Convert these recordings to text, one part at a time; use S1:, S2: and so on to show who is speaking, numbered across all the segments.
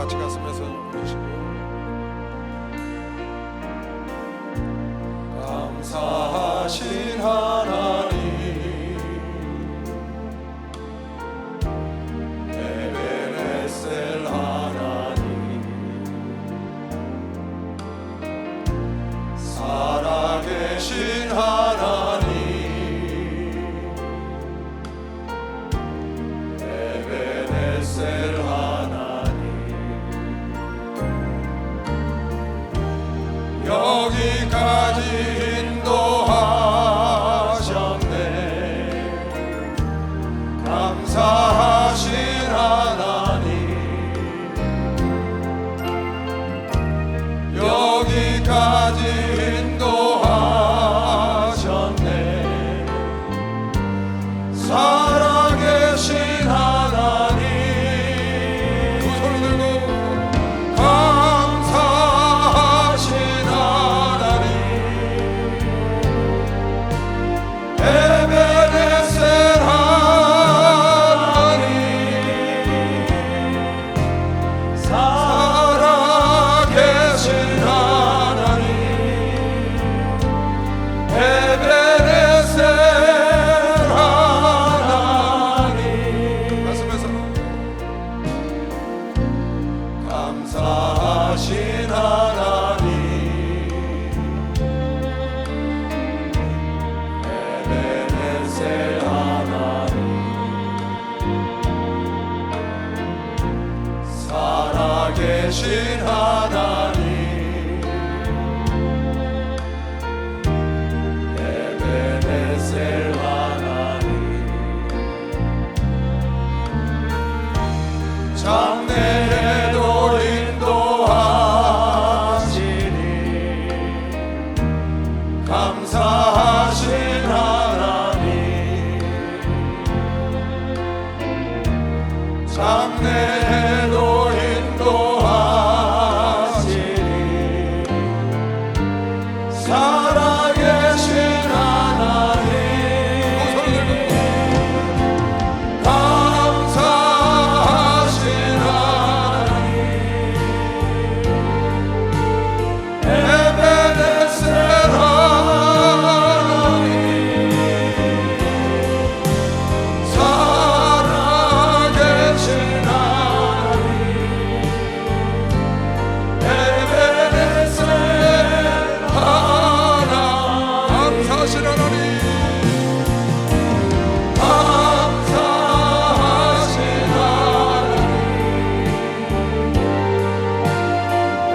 S1: 같이 가슴에서 올리시고 감사하신 하나님 에베네셀 하나님 살아계신 하나님 에베네셀 여기까지 인도하셨네. 감사하신 하나님 여기까지 인도하셨네. 살아계신 하나님 두 손을 들고 감사하신 하나님 에베네셀 하나님 살아계신 하나님 에베네셀 하나님 장래에도 인도하시니 감사하신 하나님 장래에도 인도하시니 살아계신 하나님 감사하신 하나님 에베네셀 하나님 살아계신 하나님 에베네셀 하나님 감사하신 하나님 감사하신 하나님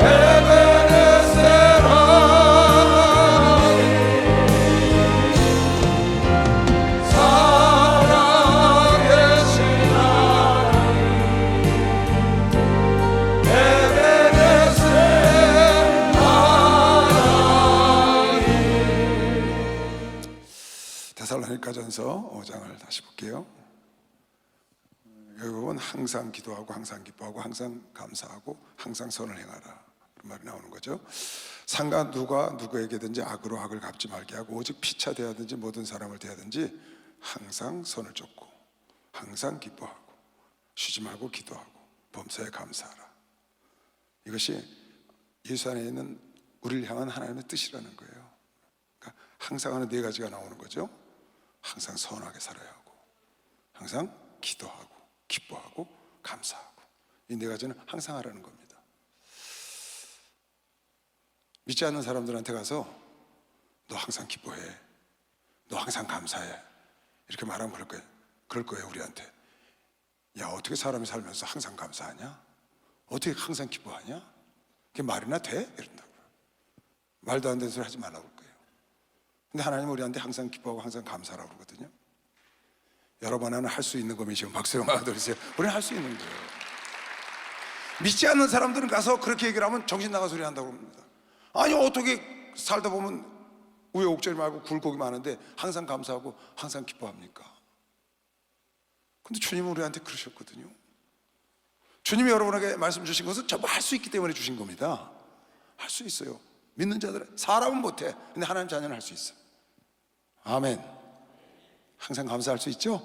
S1: 에베네셀 하나님 살아계신 하나님 에베네셀 하나님. 데살로니가전서 5장을 다시 볼게요. 결국은 항상 기도하고 항상 기뻐하고 항상 감사하고 항상 선을 행하라 그런 말이 나오는 거죠. 상가 누가 누구에게든지 악으로 악을 갚지 말게 하고 오직 피차 대하든지 모든 사람을 대하든지 항상 선을 쫓고 항상 기뻐하고 쉬지 말고 기도하고 범사에 감사하라. 이것이 예수 안에 있는 우리를 향한 하나님의 뜻이라는 거예요. 그러니까 항상 하는 네 가지가 나오는 거죠. 항상 선하게 살아야 하고 항상 기도하고 기뻐하고 감사하고 이 네 가지는 항상 하라는 겁니다. 믿지 않는 사람들한테 가서 너 항상 기뻐해, 너 항상 감사해 이렇게 말하면 그럴 거예요. 우리한테 야 어떻게 사람이 살면서 항상 감사하냐, 어떻게 항상 기뻐하냐, 그게 말이나 돼? 이런다고요. 말도 안 되는 소리 하지 말라고 그럴 거예요. 근데 하나님은 우리한테 항상 기뻐하고 항상 감사라고 그러거든요. 여러분 안에는 할 수 있는 거면 지금 박수 영화 들으세요. 우리는 할 수 있는 거예요. 믿지 않는 사람들은 가서 그렇게 얘기를 하면 정신 나간 소리 한다고 합니다. 아니 어떻게 살다 보면 우여곡절 말고 굴곡이 많은데 항상 감사하고 항상 기뻐합니까? 근데 주님은 우리한테 그러셨거든요. 주님이 여러분에게 말씀 주신 것은 전부 할 수 있기 때문에 주신 겁니다. 할 수 있어요. 믿는 자들은. 사람은 못해. 근데 하나님 자녀는 할 수 있어. 아멘. 항상 감사할 수 있죠?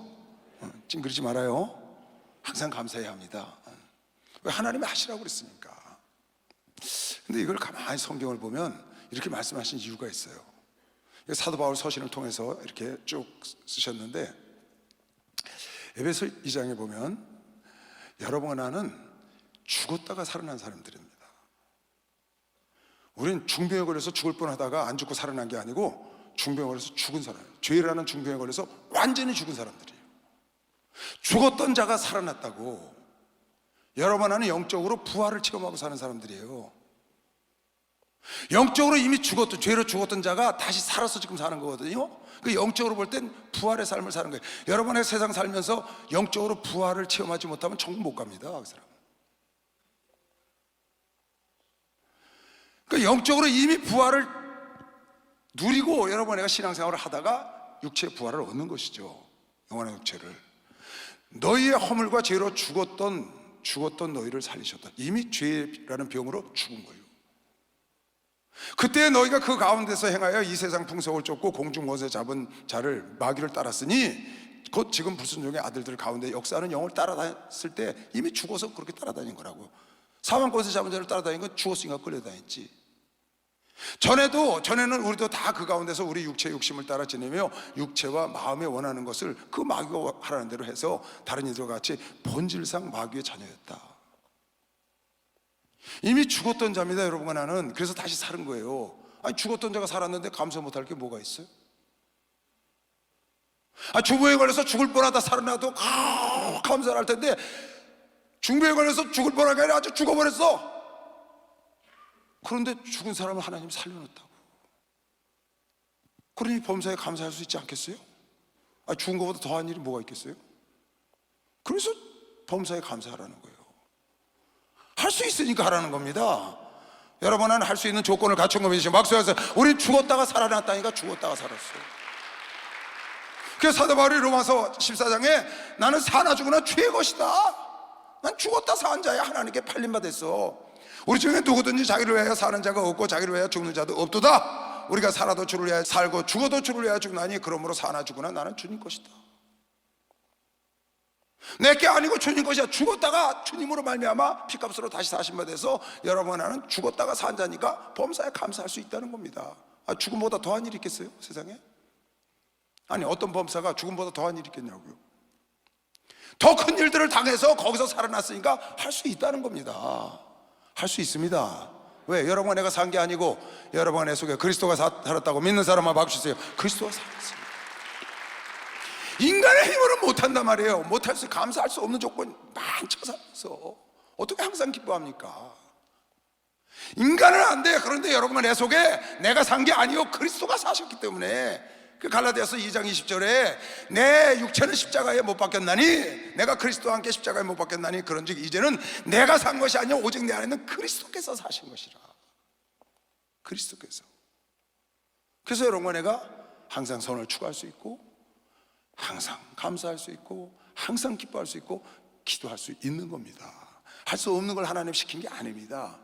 S1: 찡그리지 말아요. 항상 감사해야 합니다. 왜? 하나님이 하시라고 그랬으니까. 근데 이걸 가만히 성경을 보면 이렇게 말씀하신 이유가 있어요. 사도 바울 서신을 통해서 이렇게 쭉 쓰셨는데, 에베소 2장에 보면 여러분과 나는 죽었다가 살아난 사람들입니다. 우린 중병에 걸려서 죽을 뻔하다가 안 죽고 살아난 게 아니고 중병에 걸려서 죽은 사람이에요. 죄라는 중병에 걸려서 완전히 죽은 사람들이에요. 죽었던 자가 살아났다고. 여러분 안에 영적으로 부활을 체험하고 사는 사람들이에요. 영적으로 이미 죽었던, 죄로 죽었던 자가 다시 살아서 지금 사는 거거든요. 그 영적으로 볼 땐 부활의 삶을 사는 거예요. 여러분의 세상 살면서 영적으로 부활을 체험하지 못하면 천국 못 갑니다, 그 사람. 그 영적으로 이미 부활을 누리고 여러분 내가 신앙생활을 하다가 육체의 부활을 얻는 것이죠. 영원한 육체를. 너희의 허물과 죄로 죽었던 너희를 살리셨다. 이미 죄라는 병으로 죽은 거예요. 그때 너희가 그 가운데서 행하여 이 세상 풍속을 쫓고 공중 권세 잡은 자를 마귀를 따랐으니 곧 지금 불순종의 아들들 가운데 역사하는 영을 따라다녔을 때 이미 죽어서 그렇게 따라다닌 거라고. 사망 권세 잡은 자를 따라다닌 건 죽었으니까 끌려다녔지. 전에는 우리도 다 그 가운데서 우리 육체 욕심을 따라 지내며 육체와 마음에 원하는 것을 그 마귀가 하라는 대로 해서 다른 이들과 같이 본질상 마귀의 자녀였다. 이미 죽었던 자입니다, 여러분과 나는. 그래서 다시 사는 거예요. 아니, 죽었던 자가 살았는데 감사 못할 게 뭐가 있어요? 중병에 걸려서 죽을 뻔하다 살아나도 감사를 할 텐데, 중병에 걸려서 죽을 뻔한 게 아니라 아주 죽어버렸어. 그런데 죽은 사람을 하나님이 살려놨다고. 그러니 범사에 감사할 수 있지 않겠어요? 죽은 것보다 더한 일이 뭐가 있겠어요? 그래서 범사에 감사하라는 거예요. 할 수 있으니까 하라는 겁니다. 여러분은 할 수 있는 조건을 갖춘 겁니다. 막수해서 우리 죽었다가 살아났다니까. 죽었다가 살았어요. 그래서 사도 바울이 로마서 14장에 나는 사나 죽으나 주의 것이다. 난 죽었다 산 자야. 하나님께 팔린 바 됐어. 우리 중에 누구든지 자기를 위하여 사는 자가 없고 자기를 위하여 죽는 자도 없도다. 우리가 살아도 주를 위하여 살고 죽어도 주를 위하여 죽나니 그러므로 사나 죽으나 나는 주님 것이다. 내게 아니고 주님 것이야. 죽었다가 주님으로 말미암아 피값으로 다시 사신 바 돼서 여러분 나는 죽었다가 산 자니까 범사에 감사할 수 있다는 겁니다. 죽음보다 더한 일이 있겠어요, 세상에? 아니, 어떤 범사가 죽음보다 더한 일이 있겠냐고요. 더 큰 일들을 당해서 거기서 살아났으니까 할 수 있다는 겁니다. 할 수 있습니다. 왜? 여러분 내가 산 게 아니고 여러분 내 속에 그리스도가 살았다고 믿는 사람만 박수주세요. 그리스도가 살았습니다. 인간의 힘으로는 못한단 말이에요. 못할 수, 감사할 수 없는 조건 많죠, 살면서. 어떻게 항상 기뻐합니까? 인간은 안 돼. 그런데 여러분 내 속에 내가 산 게 아니고 그리스도가 사셨기 때문에. 그 갈라디아서 2장 20절에 내 육체는 십자가에 못 박혔나니 내가 그리스도와 함께 십자가에 못 박혔나니 그런즉 이제는 내가 산 것이 아니요 오직 내 안에는 그리스도께서 사신 것이라. 그리스도께서. 그래서 여러분과 내가 항상 선을 추구할 수 있고 항상 감사할 수 있고 항상 기뻐할 수 있고 기도할 수 있는 겁니다. 할 수 없는 걸 하나님 시킨 게 아닙니다.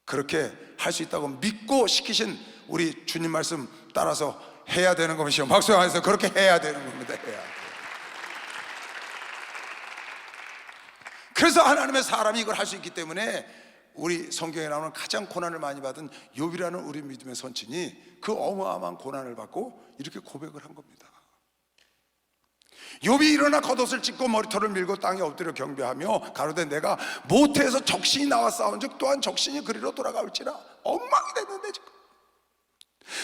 S1: 그렇게 할 수 있다고 믿고 시키신 우리 주님 말씀 따라서 해야 되는 것이요. 박수 안에서 그렇게 해야 되는 겁니다. 해야 돼요. 그래서 하나님의 사람이 이걸 할 수 있기 때문에 우리 성경에 나오는 가장 고난을 많이 받은 욥이라는 우리 믿음의 선친이 그 어마어마한 고난을 받고 이렇게 고백을 한 겁니다. 욥이 일어나 겉옷을 찢고 머리털을 밀고 땅에 엎드려 경배하며 가로되 내가 모태에서 적신이 나와 싸운즉 또한 적신이 그리로 돌아갈지라. 엉망이 됐는데 지금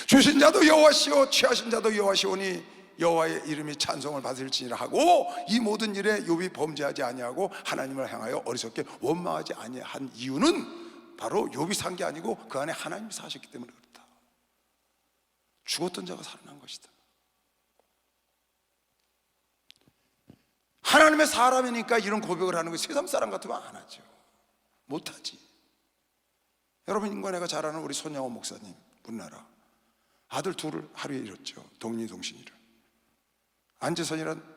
S1: 주신 자도 여호와시오 취하신 자도 여호와시오니 여호와의 이름이 찬송을 받을지니라 하고 이 모든 일에 욥이 범죄하지 아니하고 하나님을 향하여 어리석게 원망하지 아니한 이유는 바로 욥이 산 게 아니고 그 안에 하나님이 사셨기 때문에 그렇다. 죽었던 자가 살아난 것이다. 하나님의 사람이니까 이런 고백을 하는 거 세상 사람 같으면 안 하죠. 못하지. 여러분과 내가 잘 아는 우리 손양호 목사님 우리나라 아들 둘을 하루에 잃었죠. 동리동신이를. 안재선이란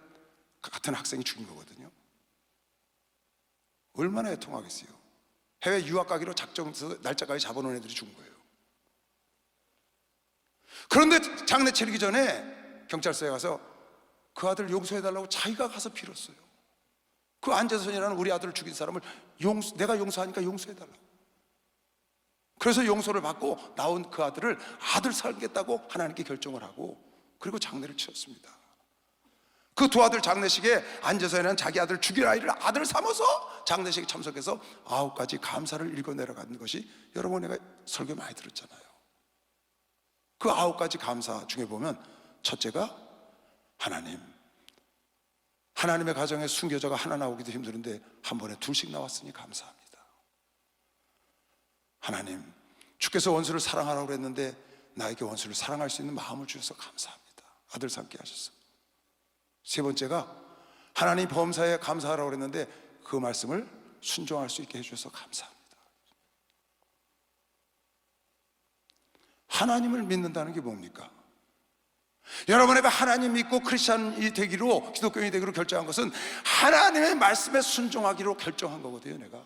S1: 같은 학생이 죽인 거거든요. 얼마나 애통하겠어요. 해외 유학 가기로 작정해서 날짜까지 잡아놓은 애들이 죽은 거예요. 그런데 장례 치르기 전에 경찰서에 가서 그 아들 용서해달라고 자기가 가서 빌었어요. 그 안재선이라는 우리 아들을 죽인 사람을 내가 용서하니까 용서해달라고. 그래서 용서를 받고 나온 그 아들을 아들 살겠다고 하나님께 결정을 하고, 그리고 장례를 치렀습니다. 그 두 아들 장례식에 안재선이라는 자기 아들 죽일 아이를 아들 삼아서 장례식에 참석해서 9가지 감사를 읽어 내려가는 것이, 여러분 내가 설교 많이 들었잖아요. 그 9가지 감사 중에 보면 첫째가 하나님의 가정에 순교자가 하나 나오기도 힘드는데 한 번에 둘씩 나왔으니 감사합니다. 하나님, 주께서 원수를 사랑하라고 그랬는데 나에게 원수를 사랑할 수 있는 마음을 주셔서 감사합니다. 아들 삼게 하셨어. 세 번째가 하나님 범사에 감사하라고 그랬는데 그 말씀을 순종할 수 있게 해주셔서 감사합니다. 하나님을 믿는다는 게 뭡니까? 여러분의 하나님 믿고 크리스찬이 되기로, 기독교인이 되기로 결정한 것은 하나님의 말씀에 순종하기로 결정한 거거든요. 내가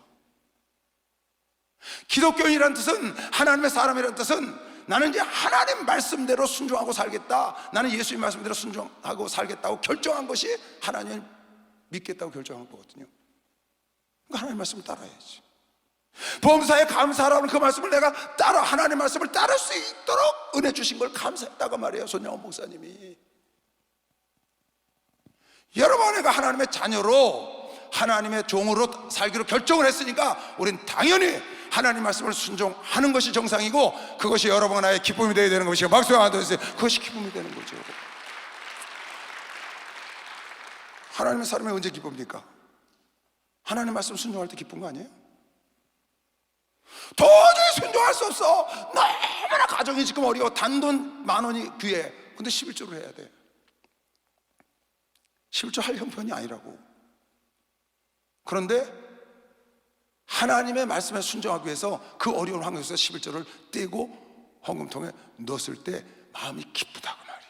S1: 기독교인이란 뜻은, 하나님의 사람이란 뜻은 나는 이제 하나님 말씀대로 순종하고 살겠다, 나는 예수님 말씀대로 순종하고 살겠다고 결정한 것이 하나님을 믿겠다고 결정한 거거든요. 그러니까 하나님 말씀을 따라야지. 범사에 감사하라는 그 말씀을 내가 하나님 말씀을 따를 수 있도록 은혜 주신 걸 감사했다고 말이에요, 손영원 목사님이. 여러분, 내가 하나님의 자녀로, 하나님의 종으로 살기로 결정을 했으니까 우린 당연히 하나님 말씀을 순종하는 것이 정상이고, 그것이 여러분 나의 기쁨이 되어야 되는 것이고, 박수 한번 주세요. 그것이 기쁨이 되는 거죠. 하나님의 사람이 언제 기쁩니까? 하나님 말씀 순종할 때 기쁜 거 아니에요? 도저히 순종할 수 없어. 너무나 가정이 지금 어려워. 단돈 10,000원이 귀해. 근데 11조를 해야 돼. 11조 할 형편이 아니라고. 그런데 하나님의 말씀에 순종하기 위해서 그 어려운 환경에서 11조를 떼고 헌금통에 넣었을 때 마음이 기쁘다고 말이야.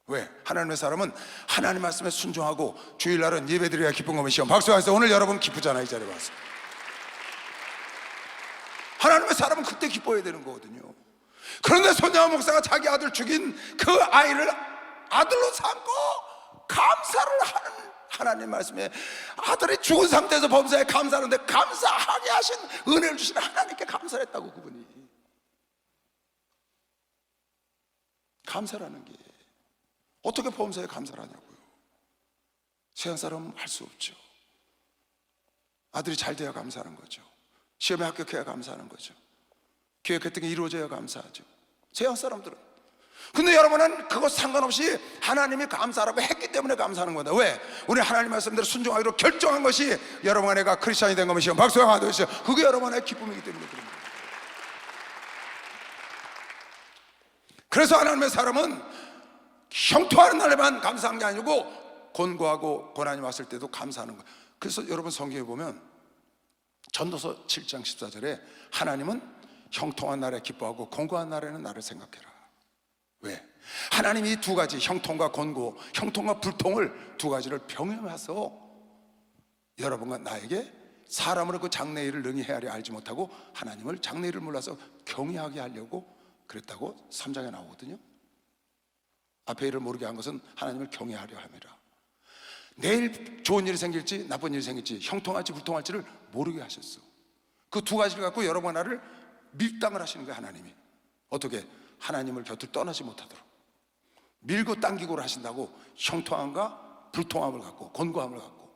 S1: 왜? 하나님의 사람은 하나님 말씀에 순종하고 주일날은 예배드려야 기쁜 것이요. 박수하세요. 오늘 여러분 기쁘잖아요. 이 자리에 와서. 하나님의 사람은 그때 기뻐해야 되는 거거든요. 그런데 손영원 목사가 자기 아들 죽인 그 아이를 아들로 삼고 감사를 하는, 하나님 말씀에 아들이 죽은 상태에서 범사에 감사하는데 감사하게 하신 은혜를 주신 하나님께 감사를 했다고. 그분이 감사라는 게 어떻게 범사에 감사를 하냐고요. 세상 사람은 할 수 없죠. 아들이 잘 돼야 감사하는 거죠. 시험에 합격해야 감사하는 거죠. 계획했던 게 이루어져야 감사하죠, 세상 사람들은. 근데 여러분은 그것 상관없이 하나님이 감사하라고 했기 때문에 감사하는 거다. 왜? 우리 하나님 말씀대로 순종하기로 결정한 것이 여러분 안에가 크리스찬이 된 것이요. 박수 한번 주시죠. 그게 여러분 안의 기쁨이기 때문에 그런 거예요. 그래서 하나님의 사람은 형통하는 날에만 감사한 게 아니고 곤고하고 고난이 왔을 때도 감사하는 거예요. 그래서 여러분 성경에 보면 전도서 7장 14절에 하나님은 형통한 날에 기뻐하고 곤고한 날에는 나를 생각해라. 왜? 하나님이 이 두 가지, 형통과 곤고, 형통과 불통을 두 가지를 병행해서 여러분과 나에게 사람으로 그 장래일을 능히 헤아려 알지 못하고 하나님을 장래일을 몰라서 경외하게 하려고 그랬다고 3장에 나오거든요. 앞에 일을 모르게 한 것은 하나님을 경외하려 함이라. 내일 좋은 일이 생길지 나쁜 일이 생길지 형통할지 불통할지를 모르게 하셨어. 그 두 가지를 갖고 여러분 나를 밀당을 하시는 거예요. 하나님이 어떻게? 하나님을 곁을 떠나지 못하도록 밀고 당기고를 하신다고. 형통함과 불통함을 갖고 곤고함을 갖고,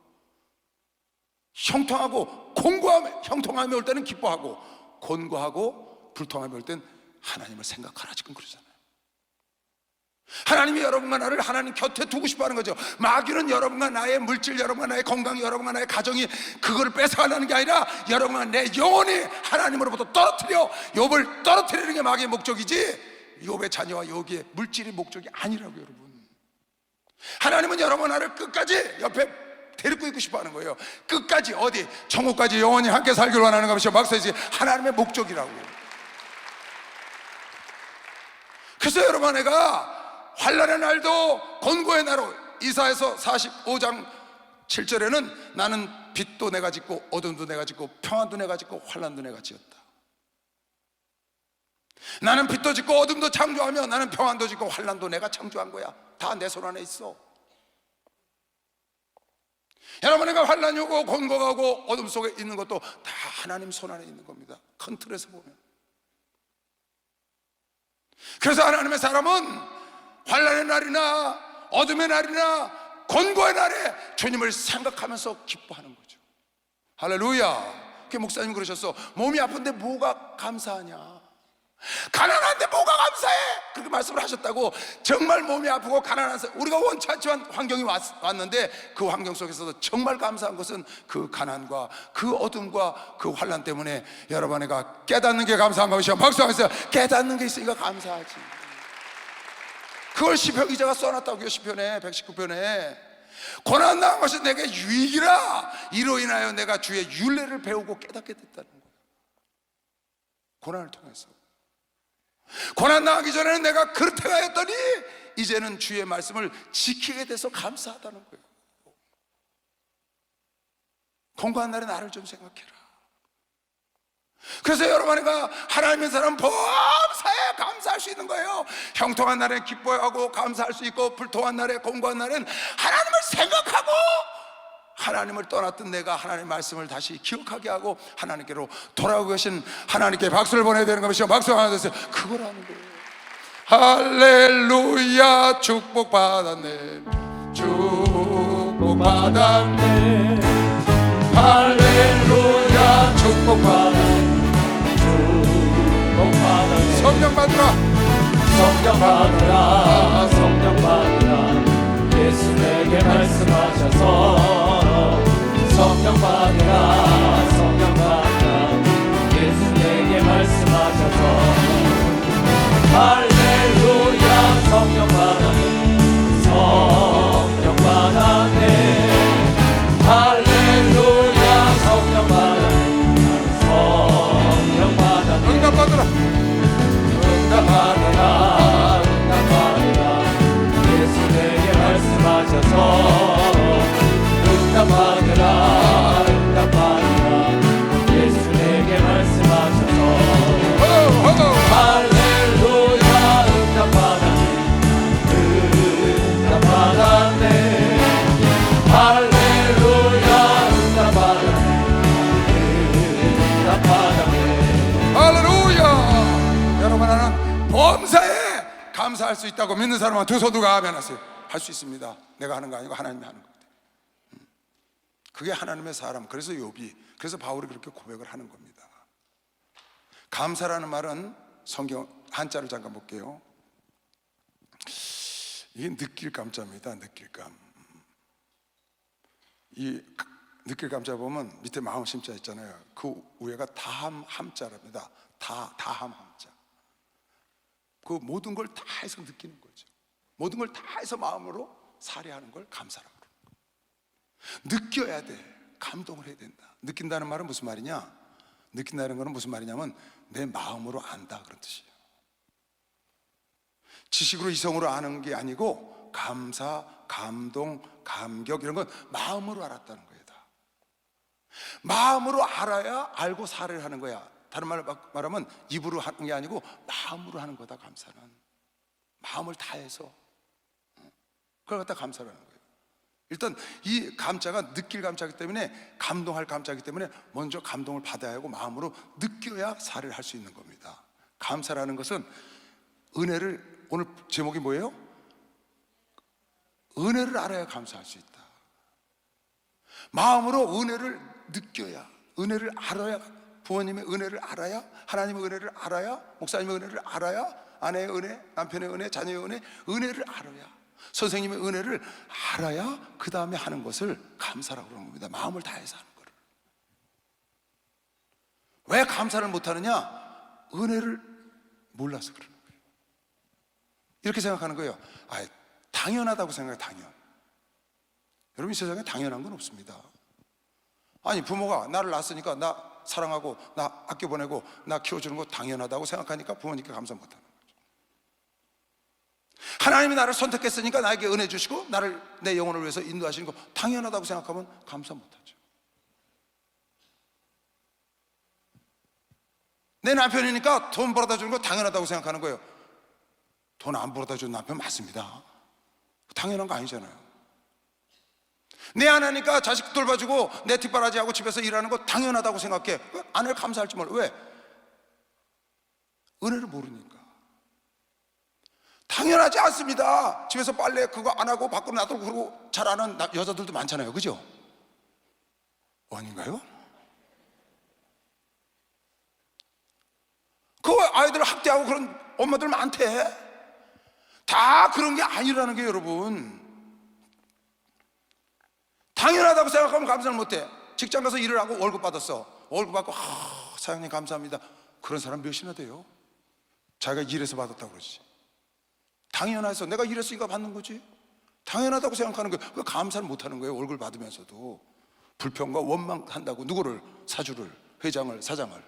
S1: 형통하고 곤고함, 형통함이 올 때는 기뻐하고 곤고하고 불통함이 올 땐 하나님을 생각하라, 지금 그러잖아요. 하나님이 여러분과 나를 하나님 곁에 두고 싶어 하는 거죠. 마귀는 여러분과 나의 물질, 여러분과 나의 건강, 여러분과 나의 가정이 그거를 뺏어가려는 게 아니라 여러분과 내 영혼이 하나님으로부터 떨어뜨려 욥을 떨어뜨리는 게 마귀의 목적이지 욥의 자녀와 여기에 물질이 목적이 아니라고요. 여러분, 하나님은 여러분과 나를 끝까지 옆에 데리고 있고 싶어 하는 거예요. 끝까지, 어디? 천국까지 영원히 함께 살기를 원하는 것이 막사이지 하나님의 목적이라고. 그래서 여러분, 내가 환난의 날도 곤고의 날로, 이사야서 45장 7절에는 나는 빛도 내가 짓고 어둠도 내가 짓고 평안도 내가 짓고 환난도 내가 지었다. 나는 빛도 짓고 어둠도 창조하며 나는 평안도 짓고 환난도 내가 창조한 거야. 다 내 손 안에 있어. 여러분에게 환난이 오고 곤고가 오고 어둠 속에 있는 것도 다 하나님 손 안에 있는 겁니다. 큰 틀에서 보면. 그래서 하나님의 사람은 환난의 날이나 어둠의 날이나 곤고의 날에 주님을 생각하면서 기뻐하는 거죠. 할렐루야. 그 목사님 그러셨어. 몸이 아픈데 뭐가 감사하냐, 가난한데 뭐가 감사해, 그렇게 말씀을 하셨다고. 정말 몸이 아프고 가난한 우리가 원치 않지만 환경이 왔는데 그 환경 속에서도 정말 감사한 것은 그 가난과 그 어둠과 그 환난 때문에 여러분에게 깨닫는 게 감사한 것이요. 박수하면서 깨닫는 게 있으니까 감사하지. 그걸 시편 기자가 써놨다고요. 시편에 119편에 고난당한 것이 내게 유익이라, 이로 인하여 내가 주의 율례를 배우고 깨닫게 됐다는 거예요. 고난을 통해서. 고난당하기 전에는 내가 그렇게 하였더니 이제는 주의 말씀을 지키게 돼서 감사하다는 거예요. 공부한 날에 나를 좀 생각해라. 그래서 여러분이가 하나님의 사람 범사에 감사할 수 있는 거예요. 형통한 날에 기뻐하고 감사할 수 있고, 불통한 날에 공고한 날엔 하나님을 생각하고, 하나님을 떠났던 내가 하나님의 말씀을 다시 기억하게 하고 하나님께로 돌아오고 계신 하나님께 박수를 보내야 되는 것이요. 박수 하나 주세요. 그걸 하는 거예요. 할렐루야. 축복받았네, 축복받았네. 할렐루야. 축복받았네, 축복받았네. 성령 받으라, 성령 받으라, 성령 받으라. 예수 내게 말씀하셔서 성령 받으라, 성령 받으라. 예수 내게 말씀하셔서 할렐루야. 성령 받았네, 성령 받았네. 할렐루야. 성령 받았네, 성령 받았네. 응답 받으라, 응답 받으라, 응답 받으라. 예수 내게 말씀하셔서 응답 받으라, 응답 받으라. 예수 내게 말씀하셔서 할렐루야. 응답 받았네, 응답 받았네. 할렐루야. 응답 받았네, 응답 받았네. 할렐루야. 여러분, 나는 범사에 감사할 수 있다고 믿는 사람은 두 손 들고 아멘하세요. 할 수 있습니다. 내가 하는 거 아니고 하나님이 하는 겁니다. 그게 하나님의 사람. 그래서 욥이, 그래서 바울이 그렇게 고백을 하는 겁니다. 감사라는 말은 성경 한자를 잠깐 볼게요. 이게 느낄감자입니다. 느낄감. 이 느낄감자 보면 밑에 마음 심자 있잖아요. 그 위에가 다함 함자랍니다. 다함 함자. 그 모든 걸 다 해서 느끼는 거죠. 모든 걸 다 해서 마음으로 살해하는 걸 감사라고 그래요. 느껴야 돼. 감동을 해야 된다. 느낀다는 말은 무슨 말이냐? 느낀다는 것은 무슨 말이냐면 내 마음으로 안다, 그런 뜻이에요. 지식으로 이성으로 아는 게 아니고 감사, 감동, 감격 이런 건 마음으로 알았다는 거예요. 다 마음으로 알아야 알고 살해를 하는 거야. 다른 말로 말하면 입으로 하는 게 아니고 마음으로 하는 거다. 감사는 마음을 다해서 그걸 갖다 감사라는 거예요. 일단 이 감자가 느낄 감자이기 때문에, 감동할 감자이기 때문에 먼저 감동을 받아야 하고 마음으로 느껴야 살해를 할 수 있는 겁니다. 감사라는 것은 은혜를, 오늘 제목이 뭐예요? 은혜를 알아야 감사할 수 있다. 마음으로 은혜를 느껴야, 은혜를 알아야, 부모님의 은혜를 알아야, 하나님의 은혜를 알아야, 목사님의 은혜를 알아야, 아내의 은혜, 남편의 은혜, 자녀의 은혜, 은혜를 알아야, 선생님의 은혜를 알아야 그 다음에 하는 것을 감사라고 그러는 겁니다. 마음을 다해서 하는 거를. 왜 감사를 못하느냐? 은혜를 몰라서 그러는 거예요. 이렇게 생각하는 거예요. 당연하다고 생각해요. 당연. 여러분, 이 세상에 당연한 건 없습니다. 아니, 부모가 나를 낳았으니까 나 사랑하고 나 학교 보내고 나 키워주는 거 당연하다고 생각하니까 부모님께 감사 못하는 거죠. 하나님이 나를 선택했으니까 나에게 은혜 주시고 나를, 내 영혼을 위해서 인도하시는 거 당연하다고 생각하면 감사 못하죠. 내 남편이니까 돈 벌어다 주는 거 당연하다고 생각하는 거예요. 돈 안 벌어다 주는 남편 맞습니다. 당연한 거 아니잖아요. 내 아내니까 자식 돌봐주고 내 뒷바라지하고 집에서 일하는 거 당연하다고 생각해. 아내를 감사할지 몰라. 왜? 은혜를 모르니까. 당연하지 않습니다. 집에서 빨래 그거 안 하고 밖으로 놔두고 그러고 잘하는 여자들도 많잖아요. 그죠? 아닌가요? 그 아이들 학대하고 그런 엄마들 많대. 다 그런 게 아니라는 게 여러분. 당연하다고 생각하면 감사를 못해. 직장 가서 일을 하고 월급 받았어. 월급 받고 사장님 감사합니다. 그런 사람 몇이나 돼요? 자기가 일해서 받았다고 그러지. 당연해서 내가 일했으니까 받는 거지. 당연하다고 생각하는 거예요. 그 감사를 못하는 거예요. 월급을 받으면서도 불평과 원망한다고. 누구를? 사주를, 회장을, 사장을.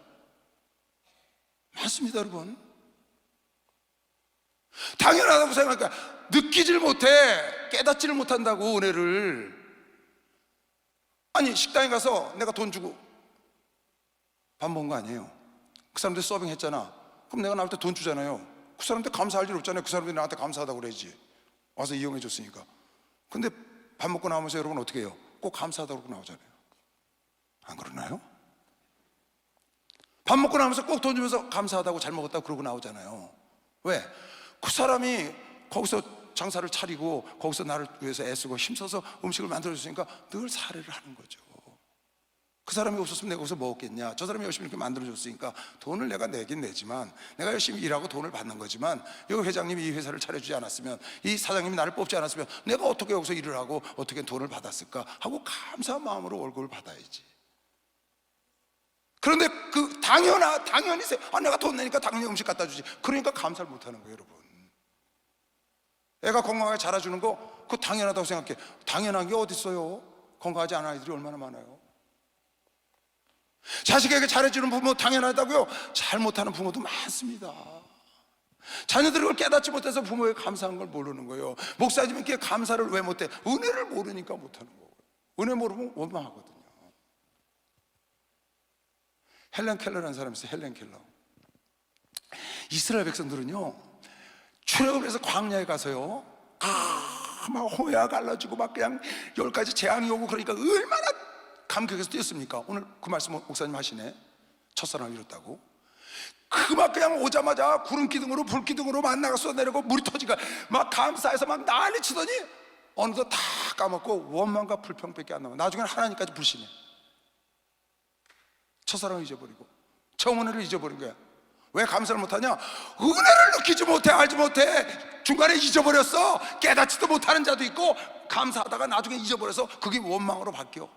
S1: 맞습니다 여러분. 당연하다고 생각하니까 느끼질 못해. 깨닫지를 못한다고 은혜를. 아니 식당에 가서 내가 돈 주고 밥 먹은 거 아니에요. 그 사람들 서빙 했잖아. 그럼 내가 나올 때 돈 주잖아요. 그 사람한테 감사할 일 없잖아요. 그 사람들이 나한테 감사하다고 그래야지. 와서 이용해 줬으니까. 근데 밥 먹고 나오면서 여러분 어떻게 해요? 꼭 감사하다고 그러고 나오잖아요. 안 그러나요? 밥 먹고 나오면서 꼭 돈 주면서 감사하다고 잘 먹었다고 그러고 나오잖아요. 왜? 그 사람이 거기서 장사를 차리고 거기서 나를 위해서 애쓰고 힘써서 음식을 만들어줬으니까 늘 사례를 하는 거죠. 그 사람이 없었으면 내가 거기서 먹었겠냐. 저 사람이 열심히 이렇게 만들어줬으니까 돈을 내가 내긴 내지만, 내가 열심히 일하고 돈을 받는 거지만, 이 회장님이 이 회사를 차려주지 않았으면, 이 사장님이 나를 뽑지 않았으면 내가 어떻게 여기서 일을 하고 어떻게 돈을 받았을까 하고 감사한 마음으로 월급을 받아야지. 그런데 그 당연히 내가 돈 내니까 당연히 음식 갖다 주지. 그러니까 감사를 못하는 거예요 여러분. 애가 건강하게 자라주는 거 그거 당연하다고 생각해. 당연한 게 어디 있어요? 건강하지 않은 아이들이 얼마나 많아요. 자식에게 잘해주는 부모 당연하다고요? 잘못하는 부모도 많습니다. 자녀들이 그걸 깨닫지 못해서 부모에게 감사한 걸 모르는 거예요. 목사님께 감사를 왜 못해? 은혜를 모르니까 못하는 거예요. 은혜 모르면 원망하거든요. 헬렌 켈러라는 사람이 있어요. 헬렌 켈러. 이스라엘 백성들은요 출애굽을 해서 광야에 가서요 막 호야 갈라지고 막 그냥 10가지 재앙이 오고 그러니까 얼마나 감격해서 뛰었습니까? 오늘 그 말씀 목사님 하시네. 첫사랑을 이뤘다고. 그 막 그냥 오자마자 구름 기둥으로 불 기둥으로 만나가 쏟아내리고 물이 터지니까 막 감사해서 막 난리 치더니 어느덧 다 까먹고 원망과 불평밖에 안 남아. 나중에는 하나님까지 불신해. 첫사랑을 잊어버리고 처음 은혜를 잊어버린 거야. 왜 감사를 못하냐? 은혜를 느끼지 못해. 알지 못해. 중간에 잊어버렸어. 깨닫지도 못하는 자도 있고 감사하다가 나중에 잊어버려서 그게 원망으로 바뀌어.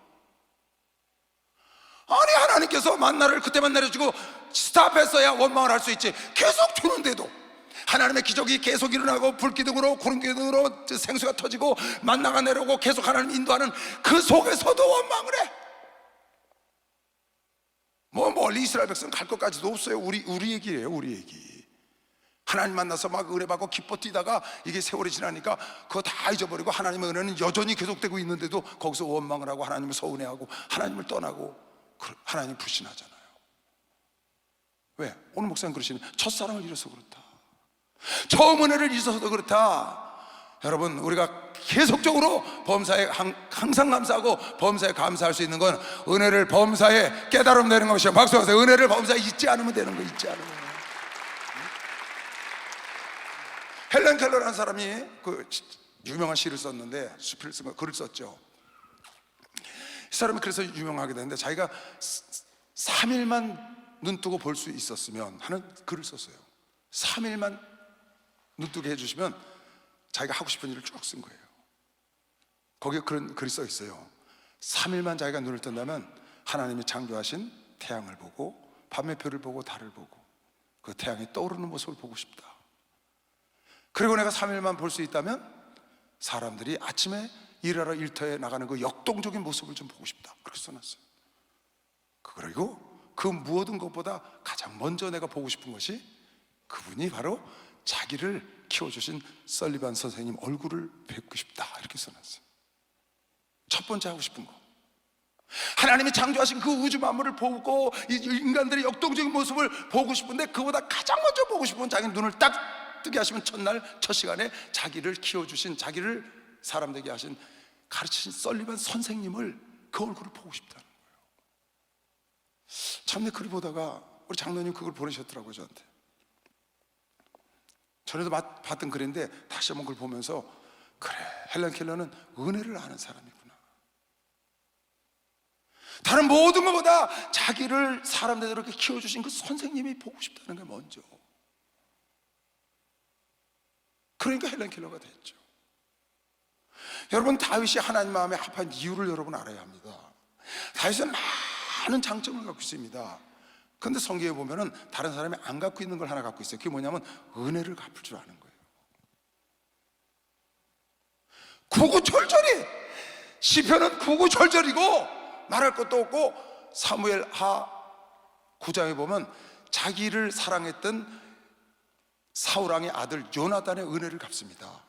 S1: 아니 하나님께서 만나를 그때만 내려주고 스탑했어야 원망을 할 수 있지. 계속 주는데도 하나님의 기적이 계속 일어나고 불기둥으로 구름기둥으로 생수가 터지고 만나가 내려오고 계속 하나님 인도하는 그 속에서도 원망을 해. 멀리 이스라엘 백성 갈 것까지도 없어요. 우리 얘기예요. 우리 얘기. 하나님 만나서 막 은혜 받고 기뻐 뛰다가 이게 세월이 지나니까 그거 다 잊어버리고 하나님의 은혜는 여전히 계속되고 있는데도 거기서 원망을 하고 하나님을 서운해하고 하나님을 떠나고 하나님 불신하잖아요. 왜? 오늘 목사님 그러시네. 첫사랑을 잃어서 그렇다. 처음 은혜를 잊어서도 그렇다. 여러분 우리가 계속적으로 범사에 항상 감사하고 범사에 감사할 수 있는 건 은혜를 범사에 깨달음 내는 것이요. 박수 하세요. 은혜를 범사에 잊지 않으면 되는 거. 잊지 않으면. 헬렌 켈러라는 사람이 그 유명한 시를 썼는데 수필을 쓴 거 글을 썼죠. 이 사람이 그래서 유명하게 됐는데 자기가 3일만 눈 뜨고 볼 수 있었으면 하는 글을 썼어요. 3일만 눈 뜨게 해주시면 자기가 하고 싶은 일을 쭉 쓴 거예요. 거기에 그런 글이 써 있어요. 3일만 자기가 눈을 뜬다면 하나님이 창조하신 태양을 보고 밤의 별을 보고 달을 보고 그 태양이 떠오르는 모습을 보고 싶다. 그리고 내가 3일만 볼 수 있다면 사람들이 아침에 일하러 일터에 나가는 그 역동적인 모습을 좀 보고 싶다. 그렇게 써놨어요. 그리고 그 무엇든 것보다 가장 먼저 내가 보고 싶은 것이 그분이 바로 자기를 키워주신 설리반 선생님 얼굴을 뵙고 싶다. 이렇게 써놨어요. 첫 번째 하고 싶은 거. 하나님이 창조하신 그 우주 만물을 보고 인간들의 역동적인 모습을 보고 싶은데 그보다 가장 먼저 보고 싶은 자기 눈을 딱 뜨게 하시면 첫날 첫 시간에 자기를 키워주신, 자기를 사람 되게 하신 가르치신 설리반 선생님을 그 얼굴을 보고 싶다는 거예요. 참내 글을 보다가 우리 장로님 그걸 보내셨더라고요, 저한테. 전에도 봤던 글인데 다시 한번 그걸 보면서, 그래, 헬렌 켈러는 은혜를 아는 사람이구나. 다른 모든 것보다 자기를 사람들이 이렇게 키워주신 그 선생님이 보고 싶다는 게 먼저. 그러니까 헬렌 켈러가 됐죠. 여러분, 다윗이 하나님 마음에 합한 이유를 여러분 알아야 합니다. 다윗은 많은 장점을 갖고 있습니다. 그런데 성경에 보면은 다른 사람이 안 갖고 있는 걸 하나 갖고 있어요. 그게 뭐냐면 은혜를 갚을 줄 아는 거예요. 구구절절이, 시편은 구구절절이고 말할 것도 없고, 사무엘하 9장에 보면 자기를 사랑했던 사울왕의 아들 요나단의 은혜를 갚습니다.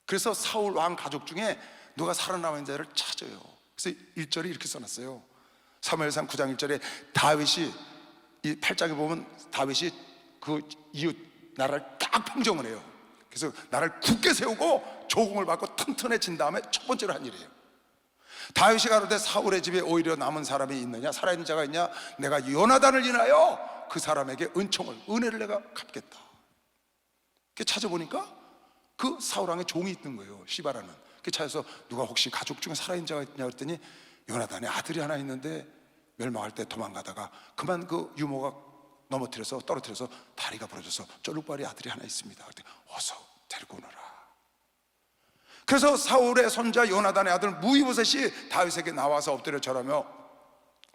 S1: 그래서 사울 왕 가족 중에 누가 살아남은 자를 찾아요. 그래서 1절에 이렇게 써놨어요. 사무엘상 9장 1절에 다윗이, 이 8장에 보면 다윗이 그 이웃 나라를 딱 평정을 해요. 그래서 나라를 굳게 세우고 조공을 받고 튼튼해진 다음에 첫 번째로 한 일이에요. 다윗이 가로되 사울의 집에 오히려 남은 사람이 있느냐, 살아있는 자가 있냐, 내가 요나단을 인하여 그 사람에게 은혜를 내가 갚겠다. 이렇게 찾아보니까 그 사울왕의 종이 있는 거예요, 시바라는. 이렇게 찾아서 누가 혹시 가족 중에 살아있는 자가 있냐 그랬더니 요나단의 아들이 하나 있는데 멸망할 때 도망가다가 그만 그 유모가 떨어뜨려서 다리가 부러져서 쫄룩발이 아들이 하나 있습니다. 그때 어서 데리고 오너라. 그래서 사울의 손자 요나단의 아들 무이보셋이 다윗에게 나와서 엎드려 절하며,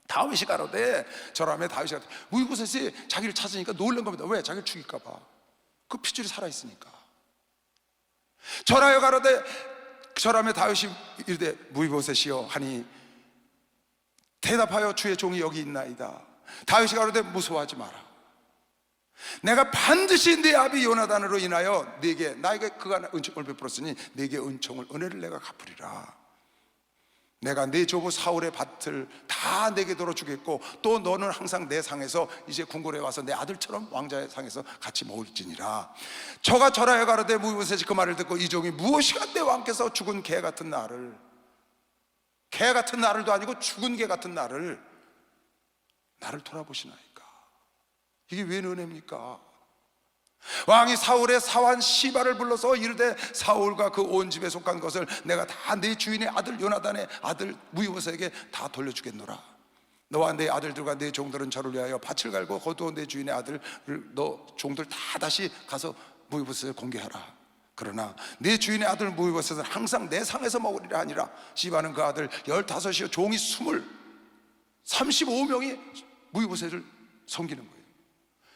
S1: 다윗이 가로되 절하며 다윗이 가로되, 무이보셋이 자기를 찾으니까 놀란 겁니다. 왜? 자기를 죽일까 봐. 그 핏줄이 살아있으니까. 절하여 가로되, 절하며 다윗이 이르되 무이보셋이여 하니 대답하여 주의 종이 여기 있나이다. 다윗이 가로되 무서워하지 마라. 내가 반드시 네 아비 요나단으로 인하여 나에게 그가 은총을 베풀었으니 네게 은혜를 내가 갚으리라. 내가 네 조부 사울의 밭을 다 내게 돌어주겠고 또 너는 항상 내 상에서 이제 궁궐에 와서 내 아들처럼 왕자의 상에서 같이 먹을지니라. 저가 절하여 가로되 무이보셋이 그 말을 듣고 이 종이 무엇이가 내 왕께서 죽은 개 같은 나를, 개 같은 나를도 아니고 죽은 개 같은 나를 돌아보시나이까. 이게 왜 은혜입니까? 왕이 사울의 사환 시바를 불러서 이르되 사울과 그 온 집에 속한 것을 내가 다 내 주인의 아들 요나단의 아들 무이보셋에게 다 돌려주겠노라. 너와 내 아들들과 내 종들은 저를 위하여 밭을 갈고 거두어 내 주인의 아들을 너 종들 다 다시 가서 무이보셋을 공개하라. 그러나 내 주인의 아들 무이보셋은 항상 내 상에서 먹으리라 하니라. 시바는 그 아들 15이요 종이 35명이 무이보셋을 섬기는 거예요.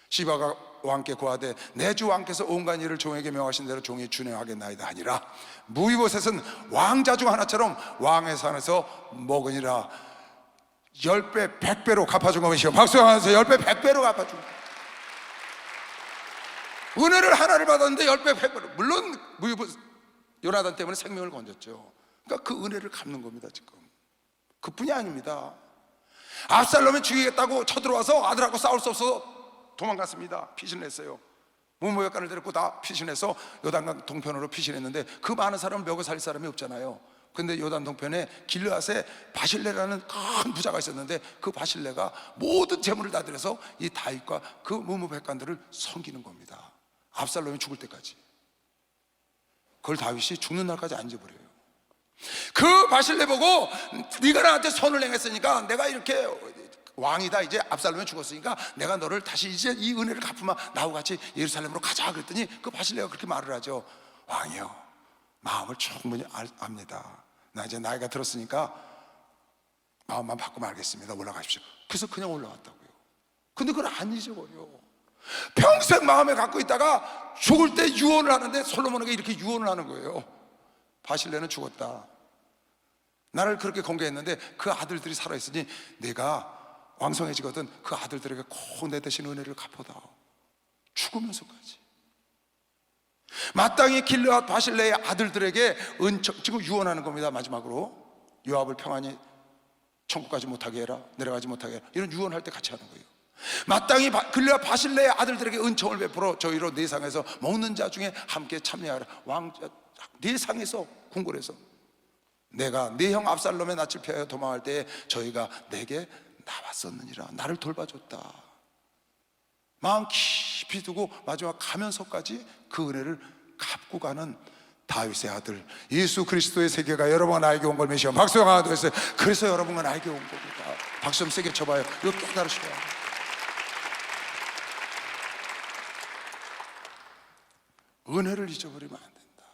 S1: 시바가 왕께 고하되 내 주 왕께서 온갖 일을 종에게 명하신 대로 종이 준행하겠나이다 하니라. 무이보셋은 왕자 중 하나처럼 왕의 산에서 먹으니라. 10배 100배로 갚아준 것이요. 박수하면서 10배 100배로 갚아준 거예요. 은혜를 하나를 받았는데 10배 100배로. 물론 요나단 때문에 생명을 건졌죠. 그러니까 그 은혜를 갚는 겁니다. 지금 그뿐이 아닙니다. 압살롬이 죽이겠다고 쳐들어와서 아들하고 싸울 수 없어서 도망갔습니다. 피신했어요. 무모역관을 데리고 다 피신해서 요단강 동편으로 피신했는데 그 많은 사람은 먹여 살릴 사람이 없잖아요. 근데 요단 동편에 길르앗에 바실레라는 큰 부자가 있었는데 그 바실레가 모든 재물을 다 들여서 이 다윗과 그 무모백관들을 섬기는 겁니다. 압살롬이 죽을 때까지. 그걸 다윗이 죽는 날까지 안 잊어버려요. 그 바실레 보고 네가 나한테 선을 행했으니까 내가 이렇게 왕이다, 이제 압살롬이 죽었으니까 내가 너를 다시 이제 이 은혜를 갚으면 나하고 같이 예루살렘으로 가자 그랬더니 그 바실레가 그렇게 말을 하죠. 왕이요, 마음을 충분히 압니다. 나 이제 나이가 들었으니까 마음만 바꾸면 알겠습니다. 올라가십시오. 그래서 그냥 올라갔다고요. 근데 그걸 안 잊어버려. 평생 마음에 갖고 있다가 죽을 때 유언을 하는데 솔로몬에게 이렇게 유언을 하는 거예요. 바실레는 죽었다. 나를 그렇게 공개했는데 그 아들들이 살아있으니 내가 왕성해지거든 그 아들들에게 꼭 내 대신 은혜를 갚아다오. 죽으면서까지. 마땅히 길르앗 바실레의 아들들에게 지금 유언하는 겁니다. 마지막으로 요압을 평안히 천국까지 못하게 해라, 내려가지 못하게 해라, 이런 유언할 때 같이 하는 거예요. 마땅히 길르앗 바실레의 아들들에게 은총을 베풀어 저희로 네 상에서 먹는 자 중에 함께 참여하라. 왕자 네 상에서 궁궐에서 내가 네 형 압살롬의 낯을 피하여 도망할 때에 저희가 내게 나왔었느니라. 나를 돌봐줬다. 마음 깊이 두고 마지막 가면서까지 그 은혜를 갚고 가는 다윗의 아들 예수 그리스도의 세계가 여러분과 나에게 온 걸 메시아 박수 하나 더 했어요. 그래서 여러분과 나에게 온 겁니다. 박수 좀 세게 쳐봐요. 이거 깨달으셔야 해요. 은혜를 잊어버리면 안 된다.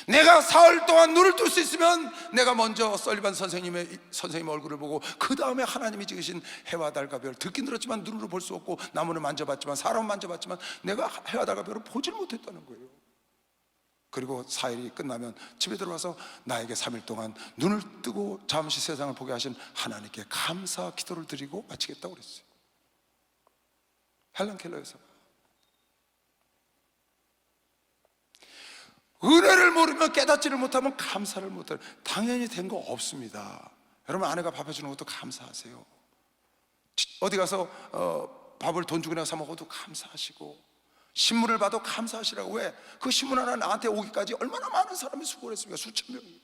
S1: 내가 사흘 동안 눈을 뜰 수 있으면 내가 먼저 설리반 선생님 얼굴을 보고 그 다음에 하나님이 지으신 해와 달과 별, 듣긴 들었지만 눈으로 볼 수 없고 나무는 만져봤지만 사람은 만져봤지만 내가 해와 달과 별을 보질 못했다는 거예요. 그리고 4일이 끝나면 집에 들어와서 나에게 3일 동안 눈을 뜨고 잠시 세상을 보게 하신 하나님께 감사 기도를 드리고 마치겠다고 그랬어요. 헬런 켈러에서 은혜를 모르면 깨닫지를 못하면 감사를 못해요. 당연히 된 거 없습니다. 여러분 아내가 밥 해주는 것도 감사하세요. 어디 가서 밥을 돈 주고 내가 사 먹어도 감사하시고, 신문을 봐도 감사하시라고. 왜? 그 신문 하나 나한테 오기까지 얼마나 많은 사람이 수고를 했습니까? 수천 명이.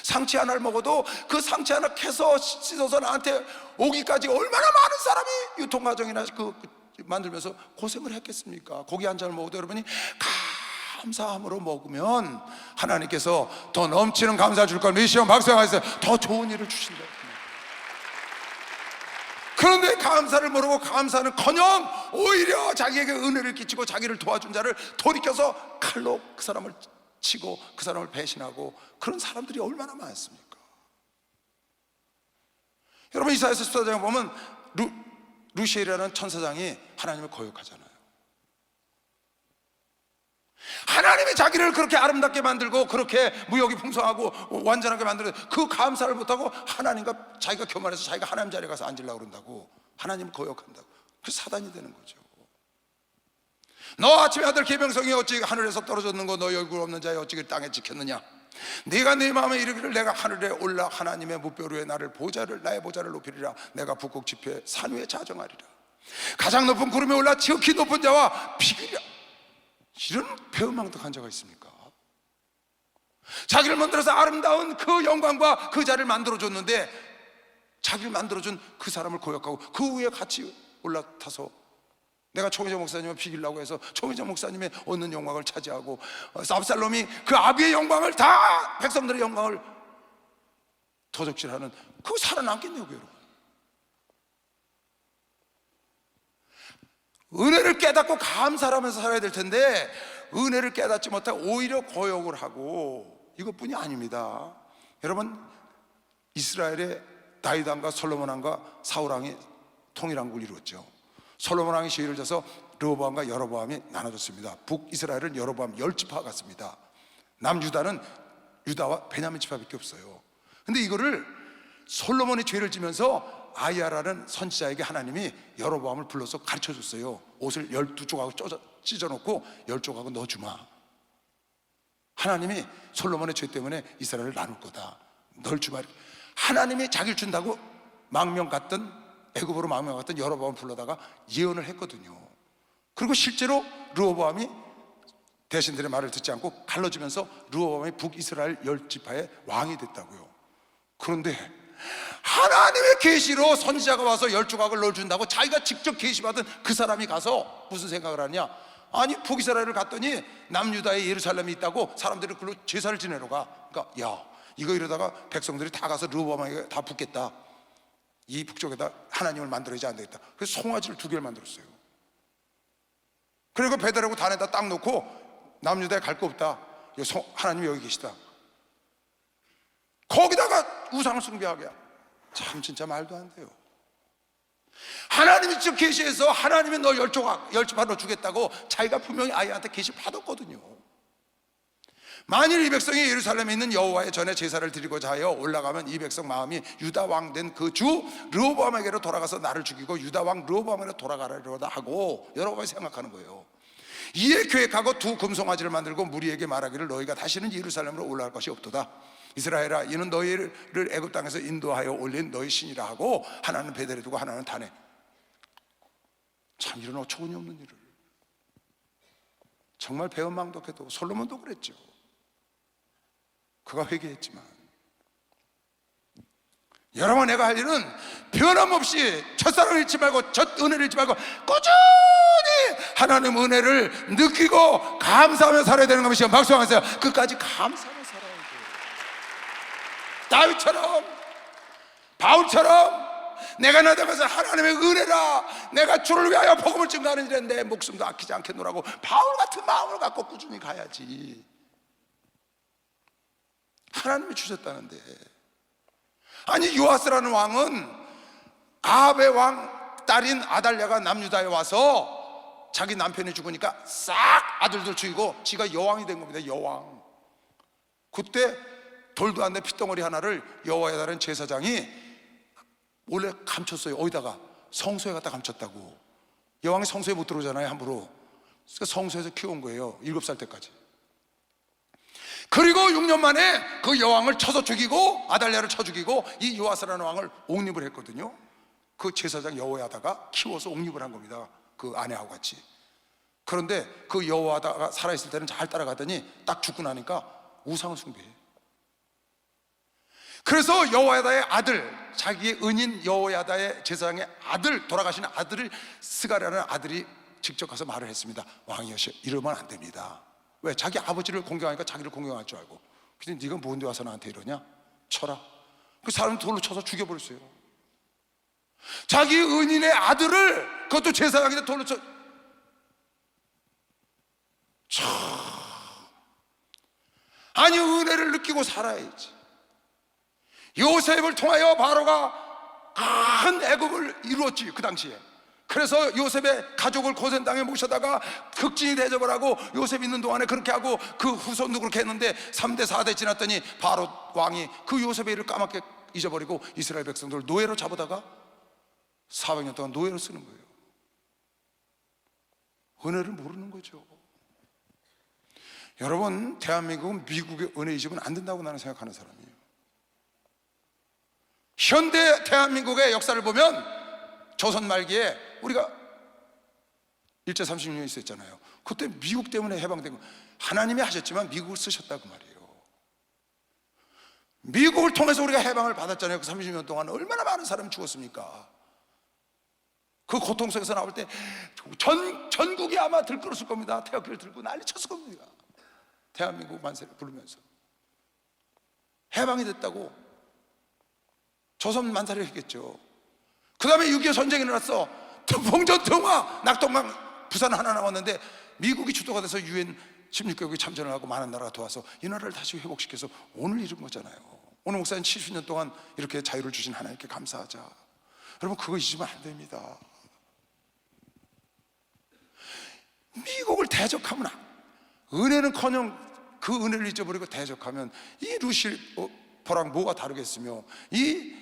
S1: 상치 하나를 먹어도 그 상치 하나 캐서 씻어서 나한테 오기까지 얼마나 많은 사람이 유통과정이나 만들면서 고생을 했겠습니까? 고기 한 잔을 먹어도 여러분이 감사함으로 먹으면 하나님께서 더 넘치는 감사 줄 걸 믿으시면 박수하세요. 더 좋은 일을 주신다. 그런데 감사를 모르고 감사는커녕 오히려 자기에게 은혜를 끼치고 자기를 도와준 자를 돌이켜서 칼로 그 사람을 치고 그 사람을 배신하고 그런 사람들이 얼마나 많습니까? 여러분 이사야서 14장에 보면 루시엘이라는 천사장이 하나님을 거역하잖아요. 하나님이 자기를 그렇게 아름답게 만들고 그렇게 무역이 풍성하고 완전하게 만들어 그 감사를 못하고 하나님과 자기가 교만해서 자기가 하나님 자리에 가서 앉으려고 그런다고 하나님을 거역한다고. 그래서 사단이 되는 거죠. 너 아침에 아들 계명성이 어찌 하늘에서 떨어졌는고 너희 얼굴 없는 자여 어찌 땅에 지켰느냐. 네가 네 마음에 이르기를 내가 하늘에 올라 하나님의 무뼈 위에 나의 보좌를 높이리라. 내가 북극 지폐 산 위에 자정하리라. 가장 높은 구름에 올라 지극히 높은 자와 비교리라. 이런 배은망덕한 자가 있습니까? 자기를 만들어서 아름다운 그 영광과 그 자리를 만들어줬는데 자기를 만들어준 그 사람을 고역하고 그 위에 같이 올라타서 내가 총회장 목사님을 비기려고 해서 총회장 목사님의 얻는 영광을 차지하고 압살롬이 그 아비의 영광을 다 백성들의 영광을 도적질하는 그거 살아남겠냐고요. 여러분 은혜를 깨닫고 감사하면서 살아야 될 텐데 은혜를 깨닫지 못하고 오히려 고역을 하고 이것뿐이 아닙니다. 여러분 이스라엘의 다윗 왕과 솔로몬 왕과 사울 왕이 통일왕국을 이루었죠. 솔로몬 왕이 시위를 져서 르호보암과 여로보암이 나눠졌습니다. 북이스라엘은 여로보암 10지파가 갔습니다. 남유다는 유다와 베냐민 지파밖에 없어요. 근데 이거를 솔로몬이 죄를 지면서 아이야라는 선지자에게 하나님이 여로보암을 불러서 가르쳐줬어요. 옷을 12조각을 찢어놓고 10조각을 넣어주마. 하나님이 솔로몬의 죄 때문에 이스라엘을 나눌 거다. 널 주마. 하나님이 자기를 준다고 망명 갔던 애굽으로 망명 갔던 여로보암을 불러다가 예언을 했거든요. 그리고 실제로 르호보암이 대신들의 말을 듣지 않고 갈라지면서 르호보암이 북이스라엘 10지파의 왕이 됐다고요. 그런데 하나님의 계시로 선지자가 와서 10조각을 넣어준다고 자기가 직접 계시받은 그 사람이 가서 무슨 생각을 하냐? 아니 북이스라엘을 갔더니 남유다에 예루살렘이 있다고 사람들이 그걸로 제사를 지내러 가. 그러니까 야 이거 이러다가 백성들이 다 가서 르호보암에게 다 붙겠다. 이 북쪽에다 하나님을 만들어야지 안 되겠다. 그래서 송아지를 2개를 만들었어요. 그리고 배달하고 단에다 딱 놓고 남유다에 갈 거 없다. 하나님이 여기 계시다. 거기다가 우상을 숭배하게. 참 진짜 말도 안 돼요. 하나님이 직접 계시해서 하나님이 너 10지파 너 주겠다고 자기가 분명히 아이한테 계시 받았거든요. 만일 이 백성이 예루살렘에 있는 여호와의 전에 제사를 드리고자 하여 올라가면 이 백성 마음이 유다 왕 된 그 주 르호보암에게로 돌아가서 나를 죽이고 유다 왕 르호보암에게로 돌아가려다 하고 여러분이 생각하는 거예요. 이에 계획하고 2 금송아지를 만들고 무리에게 말하기를 너희가 다시는 예루살렘으로 올라갈 것이 없도다. 이스라엘아 이는 너희를 애굽 땅에서 인도하여 올린 너희 신이라 하고 하나는 베델에 두고 하나는 단에. 참 이런 어처구니 없는 일을 정말 배은망덕해도 솔로몬도 그랬죠. 그가 회개했지만, 여러분, 내가 할 일은 변함없이 첫사랑을 잃지 말고 첫 은혜를 잃지 말고 꾸준히 하나님 은혜를 느끼고 감사하며 살아야 되는 것이요. 박수하세요. 끝까지 감사하며 살아야 돼요. 다윗처럼, 바울처럼 내가 나아가서 하나님의 은혜라, 내가 주를 위하여 복음을 증거하는 일에 내 목숨도 아끼지 않겠노라고 바울 같은 마음을 갖고 꾸준히 가야지. 하나님이 주셨다는데. 아니, 요아스라는 왕은 아합의 왕 딸인 아달랴가 남유다에 와서 자기 남편이 죽으니까 싹 아들들 죽이고 지가 여왕이 된 겁니다. 여왕. 그때 돌도 안 된 핏덩어리 하나를 여호야다라는 제사장이 원래 감췄어요. 어디다가? 성소에 갖다 감췄다고. 여왕이 성소에 못 들어오잖아요, 함부로. 그러니까 성소에서 키운 거예요, 7살 때까지. 그리고 6년 만에 그 여왕을 쳐서 죽이고, 아달랴를 쳐 죽이고, 이 요아스라는 왕을 옹립을 했거든요. 그 제사장 여호야다가 키워서 옹립을 한 겁니다, 그 아내하고 같이. 그런데 그 여호야다가 살아있을 때는 잘 따라가더니 딱 죽고 나니까 우상을 숭배해. 그래서 여호야다의 아들, 자기의 은인 여호야다의 제사장의 아들, 돌아가신 아들을, 스가랴라는 아들이 직접 가서 말을 했습니다. 왕이여시여, 이러면 안 됩니다. 왜? 자기 아버지를 공경하니까 자기를 공경할 줄 알고. 근데 네가 뭔데 와서 나한테 이러냐? 쳐라. 그 사람 돌로 쳐서 죽여버렸어요. 자기 은인의 아들을, 그것도 제사장인데 돌로 쳐. 참, 아니, 은혜를 느끼고 살아야지. 요셉을 통하여 바로가 큰 애굽을 이루었지, 그 당시에. 그래서 요셉의 가족을 고센 땅에 모셔다가 극진히 대접을 하고, 요셉 있는 동안에 그렇게 하고 그 후손도 그렇게 했는데 3대 4대 지났더니 바로 왕이 그 요셉의 일을 까맣게 잊어버리고 이스라엘 백성들을 노예로 잡아다가 400년 동안 노예로 쓰는 거예요. 은혜를 모르는 거죠. 여러분, 대한민국은 미국의 은혜 잊으면 안 된다고 나는 생각하는 사람이에요. 현대 대한민국의 역사를 보면 조선 말기에 우리가 일제 36년이 있었잖아요. 그때 미국 때문에 해방된 거, 하나님이 하셨지만 미국을 쓰셨다고 말이에요. 미국을 통해서 우리가 해방을 받았잖아요. 그 30년 동안 얼마나 많은 사람이 죽었습니까? 그 고통 속에서 나올 때 전국이 아마 들끓었을 겁니다. 태극기를 들고 난리 쳤을 겁니다. 대한민국 만세를 부르면서 해방이 됐다고 조선 만세를 했겠죠. 그 다음에 6.25 전쟁이 일어났어. 봉전통화, 낙동강, 부산 하나 남았는데 미국이 주도가 돼서 UN 16개국이 참전을 하고 많은 나라가 도와서 이 나라를 다시 회복시켜서 오늘 이룬 거잖아요. 오늘 목사님 70년 동안 이렇게 자유를 주신 하나님께 감사하자. 여러분, 그거 잊으면 안 됩니다. 미국을 대적하면, 은혜는커녕 그 은혜를 잊어버리고 대적하면 이 루시퍼랑 뭐가 다르겠으며, 이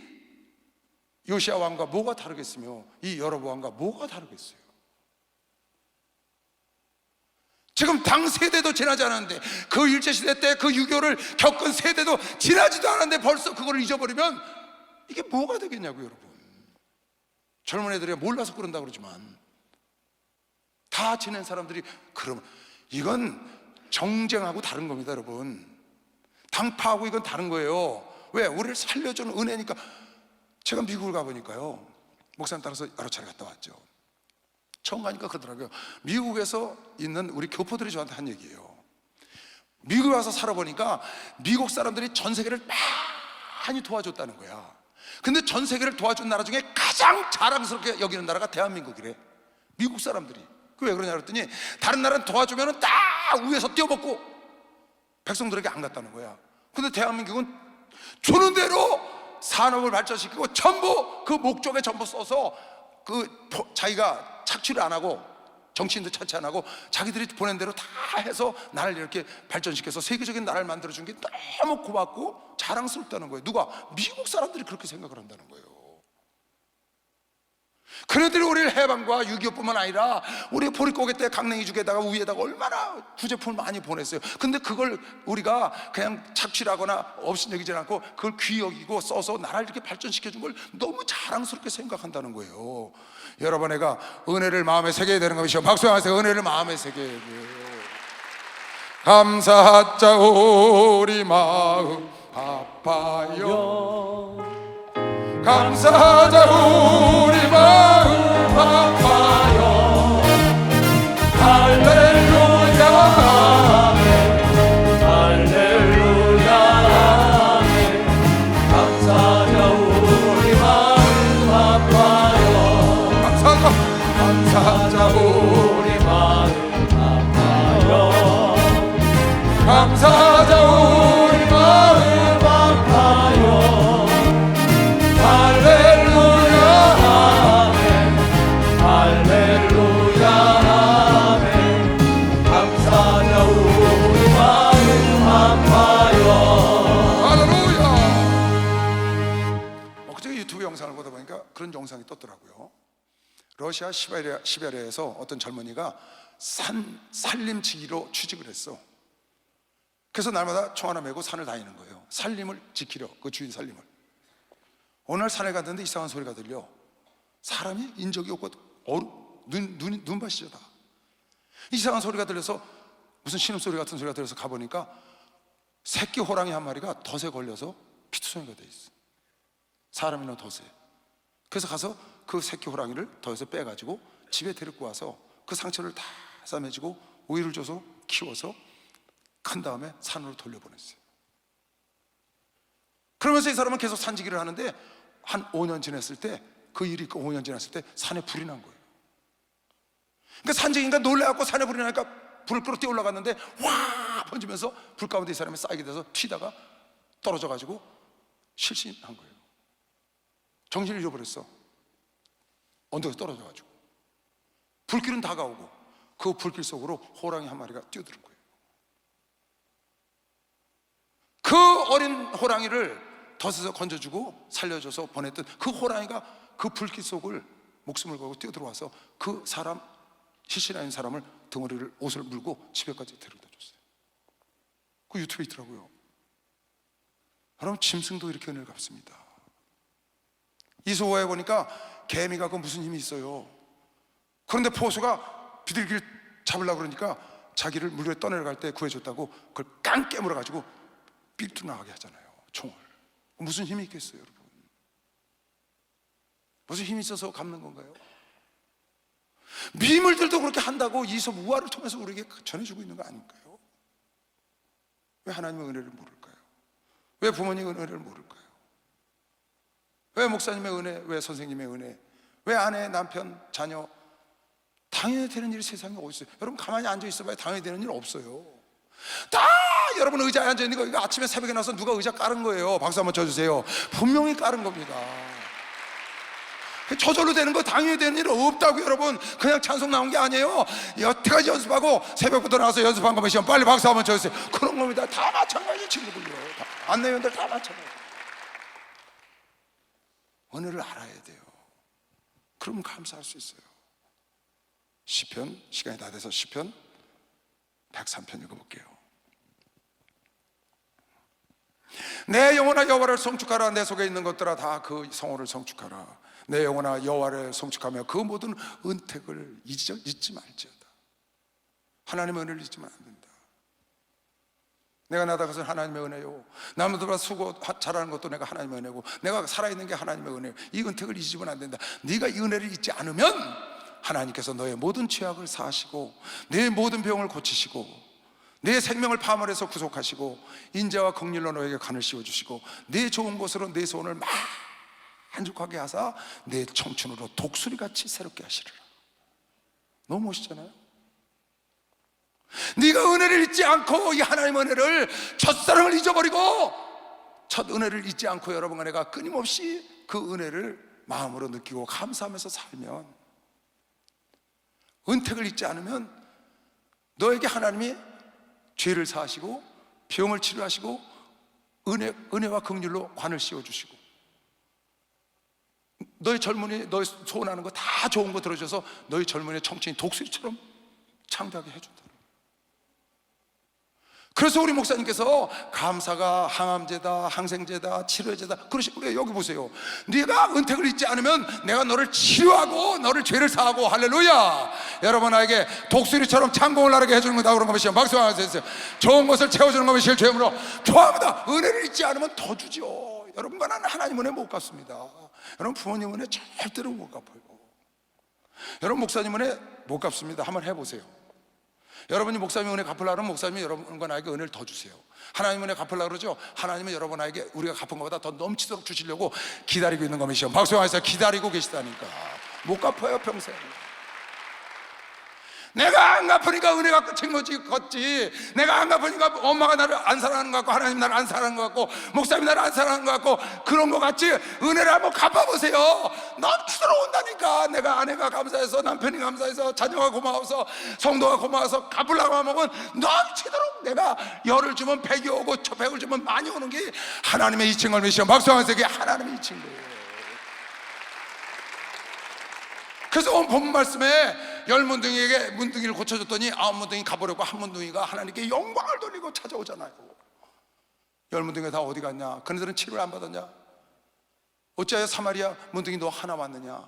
S1: 요시야 왕과 뭐가 다르겠으며, 이 여로보암과 뭐가 다르겠어요? 지금 당 세대도 지나지 않았는데, 그 일제시대 때 그 유교를 겪은 세대도 지나지도 않았는데 벌써 그걸 잊어버리면 이게 뭐가 되겠냐고요, 여러분. 젊은 애들이 몰라서 그런다고 그러지만 다 지낸 사람들이, 그러면 이건 정쟁하고 다른 겁니다, 여러분. 당파하고 이건 다른 거예요. 왜? 우리를 살려주는 은혜니까. 제가 미국을 가보니까요, 목사님 따라서 여러 차례 갔다 왔죠. 처음 가니까 그러더라고요. 미국에서 있는 우리 교포들이 저한테 한 얘기예요. 미국에 와서 살아보니까 미국 사람들이 전 세계를 많이 도와줬다는 거야. 근데 전 세계를 도와준 나라 중에 가장 자랑스럽게 여기는 나라가 대한민국이래, 미국 사람들이. 그 왜 그러냐 그랬더니, 다른 나라는 도와주면 다 위에서 뛰어먹고 백성들에게 안 갔다는 거야. 근데 대한민국은 주는 대로 산업을 발전시키고 전부 그 목적에 전부 써서 자기가 착취를 안 하고, 정치인도 착취 안 하고 자기들이 보낸 대로 다 해서 나라를 이렇게 발전시켜서 세계적인 나라를 만들어준 게 너무 고맙고 자랑스럽다는 거예요. 누가? 미국 사람들이 그렇게 생각을 한다는 거예요. 그네들이 우리를 해방과 6.25뿐만 아니라 우리 보릿고개 때 강냉이 죽에다가 위에다가 얼마나 구제품을 많이 보냈어요. 근데 그걸 우리가 그냥 착취를 하거나 업신여기지 않고 그걸 귀히 여기고 써서 나라를 이렇게 발전시켜준 걸 너무 자랑스럽게 생각한다는 거예요. 여러분, 내가 은혜를 마음에 새겨야 되는 것이죠. 박수 한번 하세요. 은혜를 마음에 새겨야 돼요. 감사하자 우리 마음 아파요. 감사하자 우리 마음 아파요. 할렐루야
S2: 할렐루야 아멘. 감사하자 우리 마음 아파요.
S1: 감사하자
S2: 우리 마음 아파요.
S1: 감사하자 우리 마음
S2: 아파요. 할렐루야 아멘. 할렐루야 아멘. 감사하자 우리 마음 아파요.
S1: 할렐루야. 그저께 유튜브 영상을 보다 보니까 그런 영상이 떴더라고요. 러시아 시베리아에서 어떤 젊은이가 산림지기로 취직을 했어. 그래서 날마다 총 하나 메고 산을 다니는 거예요. 산림을 지키려, 그 주인 산림을. 어느 날 산에 갔는데 이상한 소리가 들려. 사람이 인적이 없고 눈밭이 다 이상한 소리가 들려서, 무슨 신음소리 같은 소리가 들려서 가보니까 새끼 호랑이 한 마리가 덫에 걸려서 피투성이가 돼 있어. 사람이나 덫에. 그래서 가서 그 새끼 호랑이를 덫에서 빼가지고 집에 데리고 와서 그 상처를 다 싸매지고 우유를 줘서 키워서 큰 다음에 산으로 돌려보냈어요. 그러면서 이 사람은 계속 산지기를 하는데 한 5년 지났을 때, 그 일이 5년 지났을 때 산에 불이 난 거예요. 그러니까 산지기가 놀래갖고 산에 불이 나니까 불을 끌어 뛰어 올라갔는데 와 번지면서 불 가운데 이 사람이 쌓이게 돼서 튀다가 떨어져가지고 실신한 거예요. 정신을 잃어버렸어. 언덕에서 떨어져가지고. 불길은 다가오고 그 불길 속으로 호랑이 한 마리가 뛰어드는 거예요. 그 어린 호랑이를 덫에서 건져주고 살려줘서 보냈던 그 호랑이가 그 불길 속을 목숨을 걸고 뛰어들어와서 그 사람, 실신하는 사람을 덩어리를, 옷을 물고 집에까지 데려다 줬어요. 그 유튜브에 있더라고요. 여러분, 짐승도 이렇게 은혜를 갚습니다. 이소화에 보니까 개미가 그 무슨 힘이 있어요. 그런데 포수가 비둘기를 잡으려고 그러니까 자기를 물 위에 떠내려갈 때 구해줬다고 그걸 깡 깨물어가지고 삐뚤 나가게 하잖아요, 총을. 무슨 힘이 있겠어요, 여러분? 무슨 힘이 있어서 갚는 건가요? 미물들도 그렇게 한다고 이솝 우화를 통해서 우리에게 전해주고 있는 거 아닐까요? 왜 하나님의 은혜를 모를까요? 왜 부모님의 은혜를 모를까요? 왜 목사님의 은혜, 왜 선생님의 은혜, 왜 아내, 남편, 자녀, 당연히 되는 일이 세상에 어디 있어요? 여러분, 가만히 앉아 있어봐야 당연히 되는 일 없어요. 다 여러분 의자에 앉아 있는 거, 이거 아침에 새벽에 나서 누가 의자 깔은 거예요. 박수 한번 쳐주세요. 분명히 깔은 겁니다. 저절로 되는 거, 당연히 되는 일 없다고. 여러분, 그냥 찬송 나온 게 아니에요. 여태까지 연습하고 새벽부터 나와서 연습한 거면 시험 빨리 박수 한번 쳐주세요. 그런 겁니다. 다 마찬가지 친구들요. 안내위원들 다 마찬가지. 은혜를 알아야 돼요. 그럼 감사할 수 있어요. 시편, 시간이 다 돼서 시편 103편 읽어볼게요. 내 영혼아 여호와를 성축하라. 내 속에 있는 것들아 다 그 성호를 성축하라. 내 영혼아 여호와를 성축하며 그 모든 은택을 잊지 말지어다. 하나님의 은혜를 잊으면 안 된다. 내가 나다 것은 하나님의 은혜요, 남들보다 수고 잘하는 것도 내가 하나님의 은혜고, 내가 살아있는 게 하나님의 은혜요. 이 은택을 잊으면 안 된다. 네가 이 은혜를 잊지 않으면 하나님께서 너의 모든 죄악을 사하시고 내 모든 병을 고치시고 내 생명을 파멸해서 구속하시고 인자와 긍휼로 너에게 간을 씌워주시고 내 좋은 것으로 내 소원을 만족하게 하사 내 청춘으로 독수리같이 새롭게 하시리라. 너무 멋있잖아요. 네가 은혜를 잊지 않고, 이 하나님의 은혜를, 첫사랑을 잊어버리고 첫 은혜를 잊지 않고 여러분 은혜가 끊임없이 그 은혜를 마음으로 느끼고 감사하면서 살면, 은택을 잊지 않으면 너에게 하나님이 죄를 사하시고 병을 치료하시고 은혜와 긍휼로 관을 씌워주시고 너의 젊은이, 너의 소원하는 거 다 좋은 거 들어줘서 너의 젊은이의 청춘이 독수리처럼 창대하게 해준다. 그래서 우리 목사님께서 감사가 항암제다, 항생제다, 치료제다 그러시고 그래요. 여기 보세요. 네가 은택을 잊지 않으면 내가 너를 치료하고 너를 죄를 사하고, 할렐루야. 여러분에게 독수리처럼 창공을 나르게 해주는 거다 그런 것이 박수 한번 주세요. 좋은 것을 채워주는 것이 실죄으로 좋아합니다. 은혜를 잊지 않으면 더 주죠. 여러분과 나는 하나님 은혜 못 갚습니다. 여러분 부모님 은혜 절대로 못 갚아요. 여러분 목사님 은혜 못 갚습니다. 한번 해보세요. 여러분이 목사님 은혜 갚으려면 목사님이 여러분과 나에게 은혜를 더 주세요. 하나님 은혜 갚으려고 그러죠. 하나님은 여러분에게 우리가 갚은 것보다 더 넘치도록 주시려고 기다리고 있는 것이죠. 박수영에서 기다리고 계시다니까. 못 갚아요 평생. 내가 안 갚으니까 은혜가 끝인 거지, 걷지. 내가 안 갚으니까 엄마가 나를 안 사랑하는 것 같고, 하나님 나를 안 사랑하는 것 같고, 목사님이 나를 안 사랑하는 것 같고, 그런 것 같지. 은혜를 한번 갚아보세요. 넘치도록 온다니까. 내가 아내가 감사해서, 남편이 감사해서, 자녀가 고마워서, 성도가 고마워서 갚으려고 하면 넘치도록 내가 열을 주면 백이 오고, 백을 주면 많이 오는 게 하나님의 이친 걸 믿으시오. 박수하면서 이게 하나님의 이친 거예요. 그래서 오늘 본 말씀에 10문둥이에게 문둥이를 고쳐줬더니 9문둥이 가버리고 한 문둥이가 하나님께 영광을 돌리고 찾아오잖아요. 10문둥이가 다 어디 갔냐? 그네들은 치료를 안 받았냐? 어찌하여 사마리아 문둥이 너 하나 왔느냐?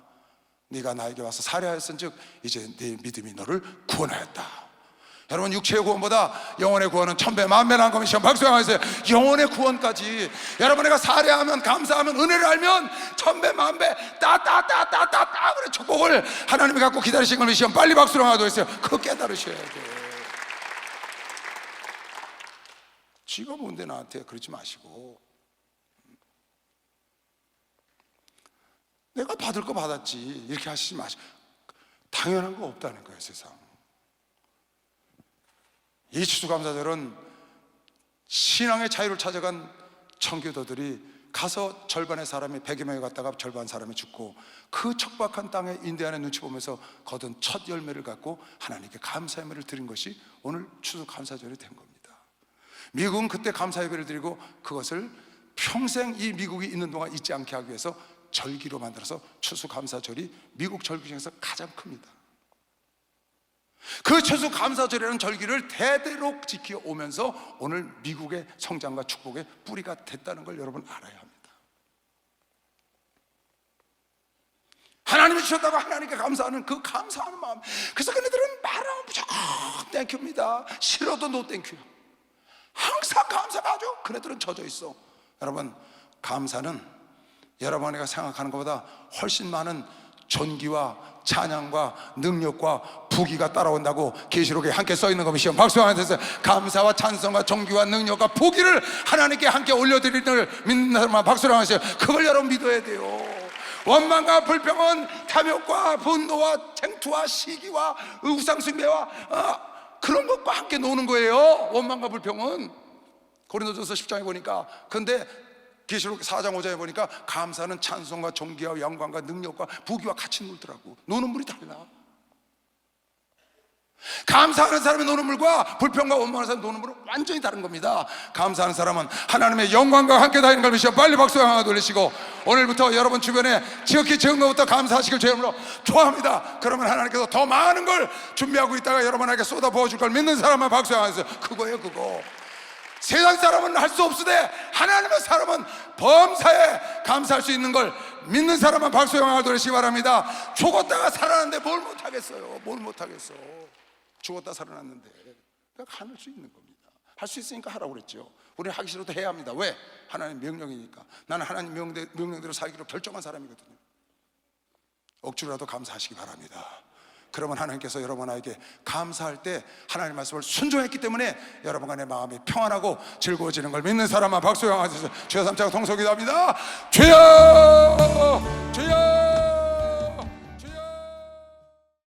S1: 네가 나에게 와서 살해하였은즉 이제 네 믿음이 너를 구원하였다. 여러분 육체의 구원보다 영혼의 구원은 천배 만배 나은 것이요. 박수하세요. 영혼의 구원까지 여러분 내가 살해하면 감사하면 은혜를 알면 천배 만배 따따따따따따 그래 축복을 하나님이 갖고 기다리신 것이요. 빨리 박수로 하도록 했어요. 그거 깨달으셔야 돼. 쥐가 뭔데 나한테 그러지 마시고, 내가 받을 거 받았지 이렇게 하시지 마시고. 당연한 거 없다는 거예요 세상. 이 추수감사절은 신앙의 자유를 찾아간 청교도들이 가서 절반의 사람이 100여 명이 갔다가 절반 사람이 죽고 그 척박한 땅에 인디안의 눈치 보면서 거둔 첫 열매를 갖고 하나님께 감사 예배를 드린 것이 오늘 추수감사절이 된 겁니다. 미국은 그때 감사 예배를 드리고 그것을 평생 이 미국이 있는 동안 잊지 않게 하기 위해서 절기로 만들어서 추수감사절이 미국 절기 중에서 가장 큽니다. 그 추수감사절이라는 절기를 대대로 지켜오면서 오늘 미국의 성장과 축복의 뿌리가 됐다는 걸 여러분 알아야 합니다. 하나님이 주셨다고 하나님께 감사하는 그 감사하는 마음. 그래서 그네들은 말하면 무조건 땡큐입니다. 싫어도 노 땡큐. 항상 감사가 아주 그네들은 젖어 있어. 여러분 감사는 여러분이 생각하는 것보다 훨씬 많은 존귀와 찬양과 능력과 부귀가 따라온다고 계시록에 함께 써있는 것이요. 박수 한번 주세요. 감사와 찬송과 존귀와 능력과 부귀를 하나님께 함께 올려드리는 걸 믿는 사람만 박수를 하세요. 그걸 여러분 믿어야 돼요. 원망과 불평은 탐욕과 분노와 쟁투와 시기와 우상숭배와 그런 것과 함께 노는 거예요. 원망과 불평은 고린도전서 10장에 보니까. 근데 계시록 4장 5장에 보니까 감사는 찬송과 존귀와 영광과 능력과 부귀와 같이 놀더라고. 노는 물이 달라. 감사하는 사람이 노는 물과 불평과 원망하는 사람이 노는 물은 완전히 다른 겁니다. 감사하는 사람은 하나님의 영광과 함께 다니는 걸 믿으시고 빨리 박수 하나 돌리시고 오늘부터 여러분 주변에 지극히 적은 것부터 감사하시길 주님으로 좋아합니다. 그러면 하나님께서 더 많은 걸 준비하고 있다가 여러분에게 쏟아 부어줄 걸 믿는 사람만 박수 하나 주세요. 그거예요 그거. 세상 사람은 할 수 없으되 하나님의 사람은 범사에 감사할 수 있는 걸 믿는 사람만 박수 영광을 돌리시기 바랍니다. 죽었다가 살아났는데 뭘 못하겠어요. 뭘 못하겠어. 죽었다 살아났는데 그러니까 할 수 있는 겁니다. 할 수 있으니까 하라고 그랬죠. 우리는 하기 싫어도 해야 합니다. 왜? 하나님 명령이니까. 나는 하나님 명령대로 살기로 결정한 사람이거든요. 억지로라도 감사하시기 바랍니다. 그러면 하나님께서 여러분에게 감사할 때 하나님의 말씀을 순종했기 때문에 여러분 간의 마음이 평안하고 즐거워지는 걸 믿는 사람만 박수 영화 주세요. 주여 삼자가 통속이 답니다. 주여 주여